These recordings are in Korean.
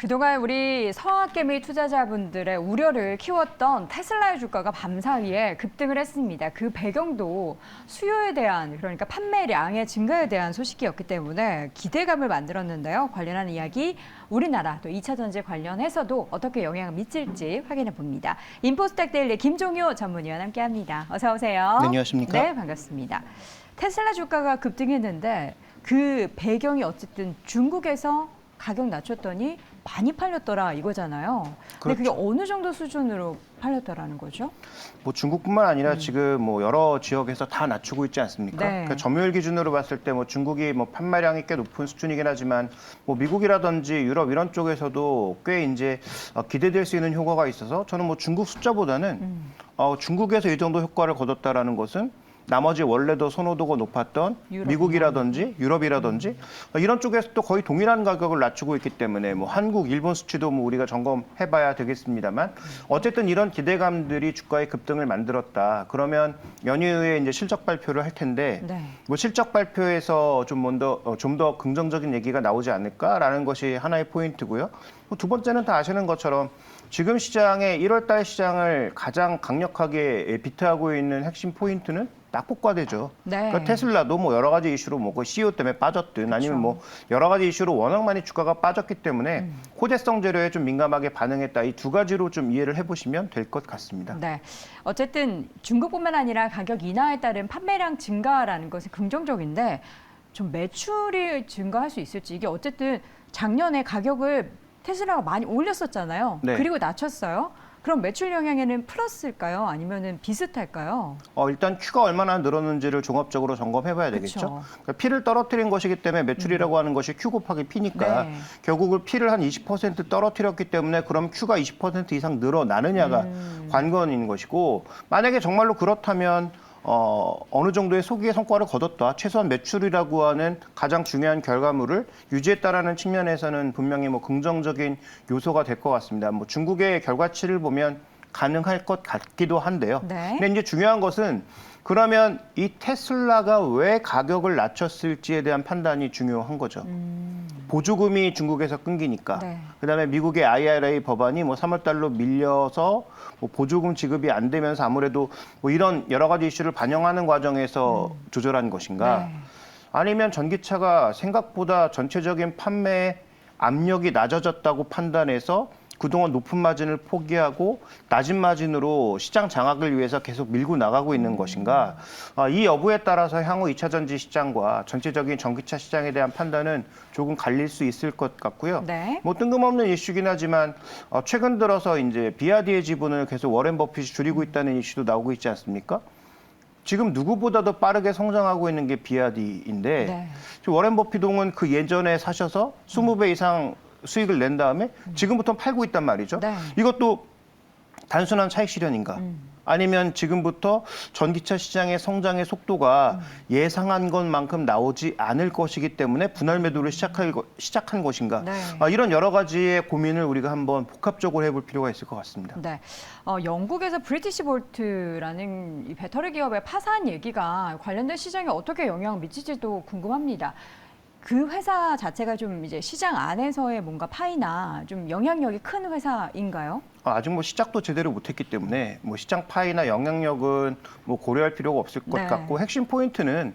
그동안 우리 서학개미 투자자분들의 우려를 키웠던 테슬라의 주가가 밤사이에 급등을 했습니다. 그 배경도 수요에 대한, 그러니까 판매량의 증가에 대한 소식이었기 때문에 기대감을 만들었는데요. 관련한 이야기, 우리나라 또 2차 전지 관련해서도 어떻게 영향을 미칠지 확인해 봅니다. 인포스텍 데일리 김종효 전문위원 함께합니다. 어서 오세요. 네, 안녕하십니까? 네, 반갑습니다. 테슬라 주가가 급등했는데 그 배경이 어쨌든 중국에서 가격 낮췄더니 많이 팔렸더라 이거잖아요. 근데 그게 그렇죠. 어느 정도 수준으로 팔렸더라는 거죠? 뭐 중국뿐만 아니라 지금 뭐 여러 지역에서 다 낮추고 있지 않습니까? 네. 그러니까 점유율 기준으로 봤을 때 뭐 중국이 뭐 판매량이 꽤 높은 수준이긴 하지만 뭐 미국이라든지 유럽 이런 쪽에서도 꽤 이제 기대될 수 있는 효과가 있어서 저는 뭐 중국 숫자보다는 중국에서 이 정도 효과를 거뒀다라는 것은 나머지 원래도 선호도가 높았던 미국이라든지 유럽이라든지 이런 쪽에서도 거의 동일한 가격을 낮추고 있기 때문에 뭐 한국, 일본 수치도 뭐 우리가 점검해봐야 되겠습니다만 어쨌든 이런 기대감들이 주가의 급등을 만들었다. 그러면 연휴에 이제 실적 발표를 할 텐데 네. 뭐 실적 발표에서 좀 더 긍정적인 얘기가 나오지 않을까라는 것이 하나의 포인트고요. 두 번째는 다 아시는 것처럼 지금 시장의 1월달 시장을 가장 강력하게 비트하고 있는 핵심 포인트는 낙폭과대죠. 네. 그러니까 테슬라도 뭐 여러 가지 이슈로 뭐 그 CEO 때문에 빠졌든 아니면 뭐 여러 가지 이슈로 워낙 많이 주가가 빠졌기 때문에 호재성 재료에 좀 민감하게 반응했다. 이 두 가지로 좀 이해를 해보시면 될 것 같습니다. 네. 어쨌든 중국뿐만 아니라 가격 인하에 따른 판매량 증가라는 것은 긍정적인데 좀 매출이 증가할 수 있을지 이게 어쨌든 작년에 가격을 테슬라가 많이 올렸었잖아요. 네. 그리고 낮췄어요. 그럼 매출 영향에는 플러스일까요? 아니면은 비슷할까요? 일단 Q가 얼마나 늘었는지를 종합적으로 점검해봐야 되겠죠. 그쵸. 그러니까 P를 떨어뜨린 것이기 때문에 매출이라고 하는 것이 Q 곱하기 P니까 네. 결국은 P를 한 20% 떨어뜨렸기 때문에 그럼 Q가 20% 이상 늘어나느냐가 관건인 것이고 만약에 정말로 그렇다면 어느 정도의 소기의 성과를 거뒀다. 최소한 매출이라고 하는 가장 중요한 결과물을 유지했다라는 측면에서는 분명히 뭐 긍정적인 요소가 될 것 같습니다. 뭐 중국의 결과치를 보면 가능할 것 같기도 한데요. 네. 근데 이제 중요한 것은 그러면 이 테슬라가 왜 가격을 낮췄을지에 대한 판단이 중요한 거죠. 보조금이 중국에서 끊기니까. 네. 그다음에 미국의 IRA 법안이 뭐 3월 달로 밀려서 뭐 보조금 지급이 안 되면서 아무래도 뭐 이런 여러 가지 이슈를 반영하는 과정에서 조절한 것인가? 네. 아니면 전기차가 생각보다 전체적인 판매 압력이 낮아졌다고 판단해서 그동안 높은 마진을 포기하고 낮은 마진으로 시장 장악을 위해서 계속 밀고 나가고 있는 것인가. 이 여부에 따라서 향후 2차 전지 시장과 전체적인 전기차 시장에 대한 판단은 조금 갈릴 수 있을 것 같고요. 네. 뭐 뜬금없는 이슈긴 하지만 최근 들어서 이제 비아디의 지분을 계속 워렌 버핏이 줄이고 있다는 이슈도 나오고 있지 않습니까? 지금 누구보다도 빠르게 성장하고 있는 게 비아디인데 네. 워렌 버핏은 그 예전에 사셔서 20배 이상 수익을 낸 다음에 지금부터 팔고 있단 말이죠. 네. 이것도 단순한 차익 실현인가? 아니면 지금부터 전기차 시장의 성장의 속도가 예상한 것만큼 나오지 않을 것이기 때문에 분할 매도를 시작한 것인가? 네. 이런 여러 가지의 고민을 우리가 한번 복합적으로 해볼 필요가 있을 것 같습니다. 네. 영국에서 브리티시 볼트라는 이 배터리 기업의 파산 얘기가 관련된 시장에 어떻게 영향을 미칠지도 궁금합니다. 그 회사 자체가 좀 이제 시장 안에서의 뭔가 파이나 좀 영향력이 큰 회사인가요? 아직 뭐 시작도 제대로 못했기 때문에 뭐 시장 파이나 영향력은 뭐 고려할 필요가 없을 것 네. 같고 핵심 포인트는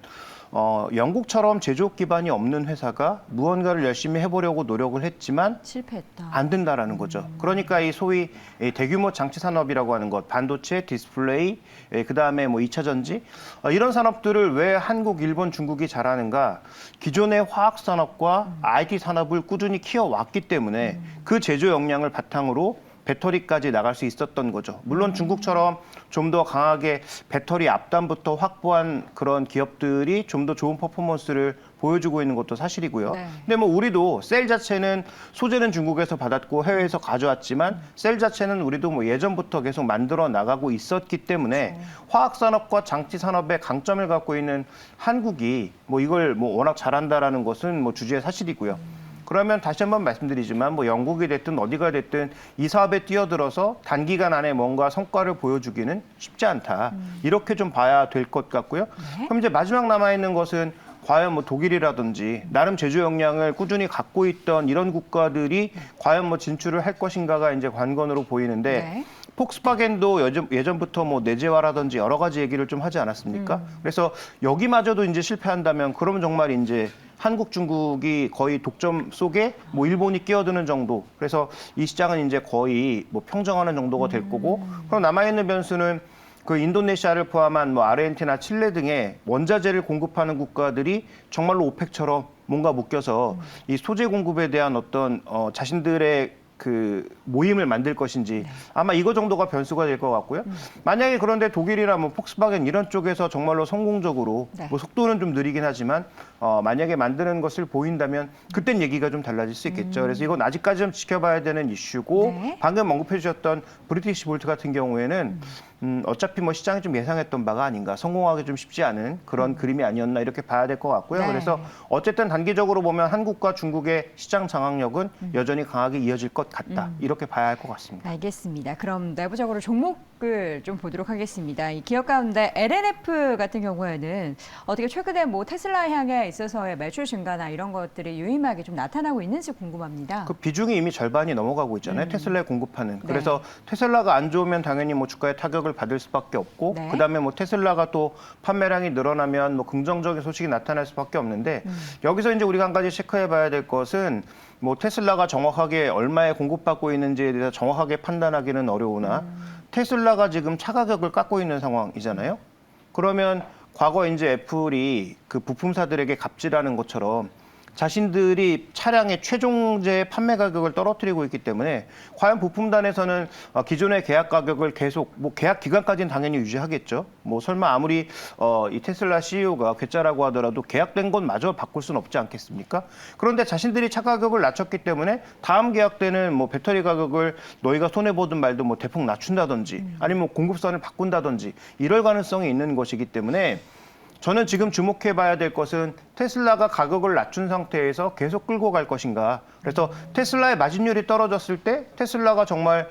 영국처럼 제조업 기반이 없는 회사가 무언가를 열심히 해보려고 노력을 했지만 실패했다. 안 된다라는 거죠. 그러니까 이 소위 대규모 장치 산업이라고 하는 것, 반도체, 디스플레이, 그다음에 뭐 2차 전지 이런 산업들을 왜 한국, 일본, 중국이 잘하는가? 기존의 화학 산업과 IT 산업을 꾸준히 키워왔기 때문에 그 제조 역량을 바탕으로 배터리까지 나갈 수 있었던 거죠. 물론 중국처럼 좀 더 강하게 배터리 앞단부터 확보한 그런 기업들이 좀 더 좋은 퍼포먼스를 보여주고 있는 것도 사실이고요. 네. 근데 뭐 우리도 셀 자체는 소재는 중국에서 받았고 해외에서 가져왔지만 셀 자체는 우리도 뭐 예전부터 계속 만들어 나가고 있었기 때문에 화학 산업과 장치 산업의 강점을 갖고 있는 한국이 뭐 이걸 뭐 워낙 잘한다라는 것은 뭐 주제의 사실이고요. 그러면 다시 한번 말씀드리지만 뭐 영국이 됐든 어디가 됐든 이 사업에 뛰어들어서 단기간 안에 뭔가 성과를 보여주기는 쉽지 않다. 이렇게 좀 봐야 될 것 같고요. 네. 그럼 이제 마지막 남아있는 것은 과연 뭐 독일이라든지 나름 제조 역량을 꾸준히 갖고 있던 이런 국가들이 과연 뭐 진출을 할 것인가가 이제 관건으로 보이는데 네. 폭스바겐도 예전부터 뭐 내재화라든지 여러 가지 얘기를 좀 하지 않았습니까? 그래서 여기마저도 이제 실패한다면 그러면 정말 이제 한국, 중국이 거의 독점 속에 뭐 일본이 끼어드는 정도. 그래서 이 시장은 이제 거의 뭐 평정하는 정도가 될 거고, 그럼 남아있는 변수는 그 인도네시아를 포함한 뭐 아르헨티나, 칠레 등의 원자재를 공급하는 국가들이 정말로 오펙처럼 뭔가 묶여서 이 소재 공급에 대한 어떤 자신들의 그 모임을 만들 것인지 아마 이거 정도가 변수가 될 것 같고요. 만약에 그런데 독일이나 뭐 폭스바겐 이런 쪽에서 정말로 성공적으로 네. 뭐 속도는 좀 느리긴 하지만 만약에 만드는 것을 보인다면 그땐 얘기가 좀 달라질 수 있겠죠. 그래서 이건 아직까지 좀 지켜봐야 되는 이슈고 네. 방금 언급해 주셨던 브리티시 볼트 같은 경우에는 어차피 뭐 시장이 좀 예상했던 바가 아닌가, 성공하기 좀 쉽지 않은 그런 그림이 아니었나 이렇게 봐야 될 것 같고요. 네. 그래서 어쨌든 단기적으로 보면 한국과 중국의 시장 장악력은 여전히 강하게 이어질 것 같다. 이렇게 봐야 할 것 같습니다. 알겠습니다. 그럼 내부적으로 종목을 좀 보도록 하겠습니다. 이 기업 가운데 LNF 같은 경우에는 어떻게 최근에 뭐 테슬라 향에 있어서의 매출 증가나 이런 것들이 유의미하게 좀 나타나고 있는지 궁금합니다. 그 비중이 이미 절반이 넘어가고 있잖아요. 테슬라에 공급하는. 네. 그래서 테슬라가 안 좋으면 당연히 뭐 주가에 타격을 받을 수밖에 없고, 네. 그다음에 뭐 테슬라가 또 판매량이 늘어나면 뭐 긍정적인 소식이 나타날 수밖에 없는데 여기서 이제 우리가 한 가지 체크해봐야 될 것은 뭐 테슬라가 정확하게 얼마에 공급받고 있는지에 대해서 정확하게 판단하기는 어려우나 테슬라가 지금 차 가격을 깎고 있는 상황이잖아요. 그러면 과거 이제 애플이 그 부품사들에게 갑질하는 것처럼 자신들이 차량의 최종재 판매 가격을 떨어뜨리고 있기 때문에 과연 부품단에서는 기존의 계약 가격을 계속 뭐 계약 기간까지는 당연히 유지하겠죠. 뭐 설마 아무리 이 테슬라 CEO가 괴짜라고 하더라도 계약된 건 마저 바꿀 수는 없지 않겠습니까? 그런데 자신들이 차 가격을 낮췄기 때문에 다음 계약 때는 뭐 배터리 가격을 너희가 손해 보든 말든 뭐 대폭 낮춘다든지 아니면 뭐 공급선을 바꾼다든지 이럴 가능성이 있는 것이기 때문에. 저는 지금 주목해봐야 될 것은 테슬라가 가격을 낮춘 상태에서 계속 끌고 갈 것인가. 그래서 테슬라의 마진율이 떨어졌을 때 테슬라가 정말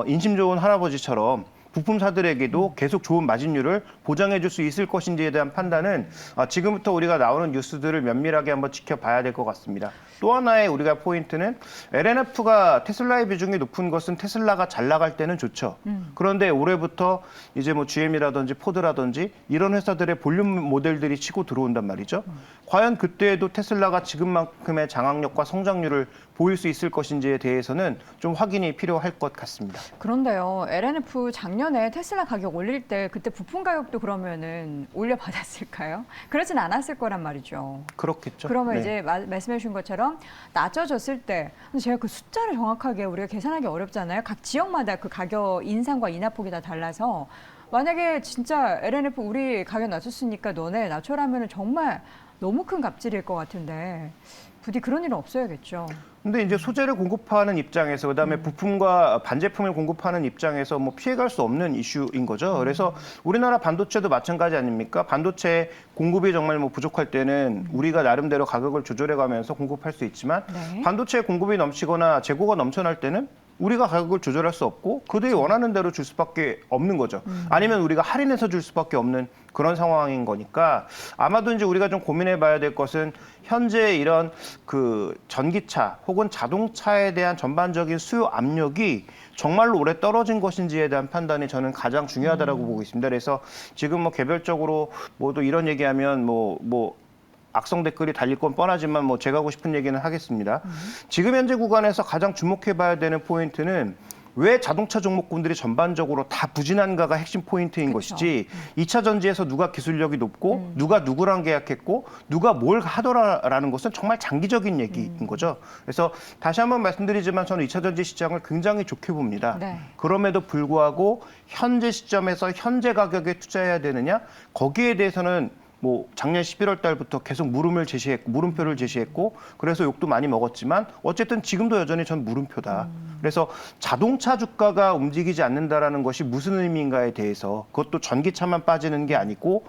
인심 좋은 할아버지처럼 부품사들에게도 계속 좋은 마진율을 보장해 줄 수 있을 것인지에 대한 판단은 지금부터 우리가 나오는 뉴스들을 면밀하게 한번 지켜봐야 될 것 같습니다. 또 하나의 우리가 포인트는 LNF가 테슬라의 비중이 높은 것은 테슬라가 잘 나갈 때는 좋죠. 그런데 올해부터 이제 뭐 GM이라든지 포드라든지 이런 회사들의 볼륨 모델들이 치고 들어온단 말이죠. 과연 그때에도 테슬라가 지금만큼의 장악력과 성장률을 보일 수 있을 것인지에 대해서는 좀 확인이 필요할 것 같습니다. 그런데요, LNF 작년에 테슬라 가격 올릴 때 그때 부품 가격도 그러면은 올려받았을까요? 그러진 않았을 거란 말이죠. 그렇겠죠. 그러면 네. 이제 말씀해 주신 것처럼 낮아졌을 때 근데 제가 그 숫자를 정확하게 우리가 계산하기 어렵잖아요. 각 지역마다 그 가격 인상과 인하폭이 다 달라서 만약에 진짜 LNF 우리 가격 낮췄으니까 너네 낮춰라면은 정말 너무 큰 갑질일 것 같은데 부디 그런 일은 없어야겠죠. 근데 이제 소재를 공급하는 입장에서 그다음에 부품과 반제품을 공급하는 입장에서 뭐 피해갈 수 없는 이슈인 거죠. 그래서 우리나라 반도체도 마찬가지 아닙니까? 반도체 공급이 정말 뭐 부족할 때는 우리가 나름대로 가격을 조절해가면서 공급할 수 있지만 네. 반도체 공급이 넘치거나 재고가 넘쳐날 때는 우리가 가격을 조절할 수 없고 그들이 원하는 대로 줄 수밖에 없는 거죠. 아니면 우리가 할인해서 줄 수밖에 없는 그런 상황인 거니까 아마도 이제 우리가 좀 고민해 봐야 될 것은 현재 이런 그 전기차 혹은 자동차에 대한 전반적인 수요 압력이 정말로 올해 떨어진 것인지에 대한 판단이 저는 가장 중요하다라고 보고 있습니다. 그래서 지금 뭐 개별적으로 뭐또 이런 얘기하면 뭐 악성 댓글이 달릴 건 뻔하지만 뭐 제가 하고 싶은 얘기는 하겠습니다. 지금 현재 구간에서 가장 주목해봐야 되는 포인트는 왜 자동차 종목군들이 전반적으로 다 부진한가가 핵심 포인트인 그쵸. 것이지 2차 전지에서 누가 기술력이 높고 누가 누구랑 계약했고 누가 뭘 하더라라는 것은 정말 장기적인 얘기인 거죠. 그래서 다시 한번 말씀드리지만 저는 2차 전지 시장을 굉장히 좋게 봅니다. 네. 그럼에도 불구하고 현재 시점에서 현재 가격에 투자해야 되느냐 거기에 대해서는 뭐 작년 11월 달부터 계속 물음표를 제시했고 그래서 욕도 많이 먹었지만 어쨌든 지금도 여전히 전 물음표다. 그래서 자동차 주가가 움직이지 않는다라는 것이 무슨 의미인가에 대해서 그것도 전기차만 빠지는 게 아니고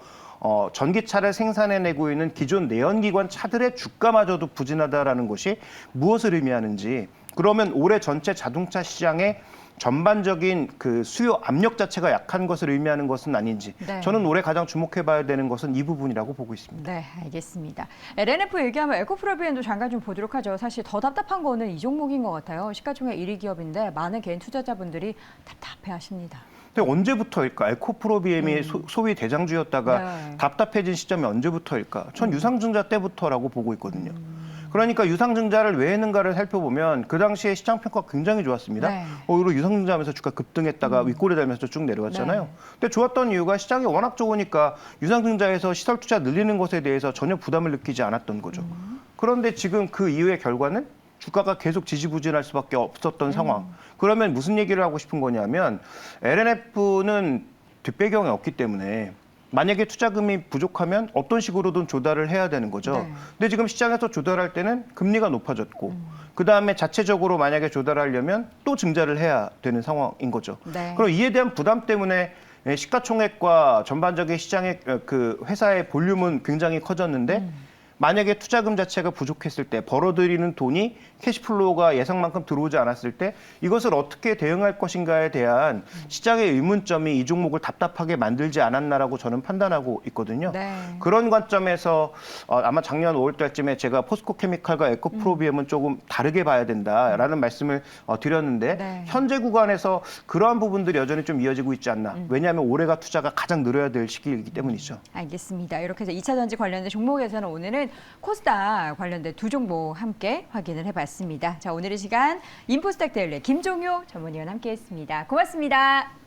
전기차를 생산해내고 있는 기존 내연기관 차들의 주가마저도 부진하다라는 것이 무엇을 의미하는지 그러면 올해 전체 자동차 시장의 전반적인 그 수요 압력 자체가 약한 것을 의미하는 것은 아닌지 네. 저는 올해 가장 주목해봐야 되는 것은 이 부분이라고 보고 있습니다. 네, 알겠습니다. LNF 얘기하면 에코프로비엔도 잠깐 좀 보도록 하죠. 사실 더 답답한 거는 이 종목인 것 같아요. 시가총액 1위 기업인데 많은 개인 투자자분들이 답답해하십니다. 근데 언제부터일까? 에코프로비엠이 소위 대장주였다가 네. 답답해진 시점이 언제부터일까? 전 유상증자 때부터라고 보고 있거든요. 그러니까 유상증자를 왜 했는가를 살펴보면 그 당시에 시장 평가가 굉장히 좋았습니다. 네. 오히려 유상증자하면서 주가 급등했다가 윗골이 달면서 쭉 내려갔잖아요. 네. 근데 좋았던 이유가 시장이 워낙 좋으니까 유상증자에서 시설 투자 늘리는 것에 대해서 전혀 부담을 느끼지 않았던 거죠. 그런데 지금 그 이후의 결과는 주가가 계속 지지부진할 수밖에 없었던 상황. 그러면 무슨 얘기를 하고 싶은 거냐면 LNF는 뒷배경이 없기 때문에 만약에 투자금이 부족하면 어떤 식으로든 조달을 해야 되는 거죠. 네. 근데 지금 시장에서 조달할 때는 금리가 높아졌고 그다음에 자체적으로 만약에 조달하려면 또 증자를 해야 되는 상황인 거죠. 네. 그럼 이에 대한 부담 때문에 시가총액과 전반적인 시장의 그 회사의 볼륨은 굉장히 커졌는데 만약에 투자금 자체가 부족했을 때 벌어들이는 돈이 캐시플로우가 예상만큼 들어오지 않았을 때 이것을 어떻게 대응할 것인가에 대한 시장의 의문점이 이 종목을 답답하게 만들지 않았나라고 저는 판단하고 있거든요. 네. 그런 관점에서 아마 작년 5월 달쯤에 제가 포스코케미칼과 에코프로비엠은 조금 다르게 봐야 된다라는 말씀을 드렸는데 네. 현재 구간에서 그러한 부분들이 여전히 좀 이어지고 있지 않나. 왜냐하면 올해가 투자가 가장 늘어야 될 시기이기 때문이죠. 알겠습니다. 이렇게 해서 2차 전지 관련된 종목에서는 오늘은 코스닥 관련된 두 종목 함께 확인을 해봤습니다. 자, 오늘 이 시간 인포스닥 데일리 김종효 전문위원 함께했습니다. 고맙습니다.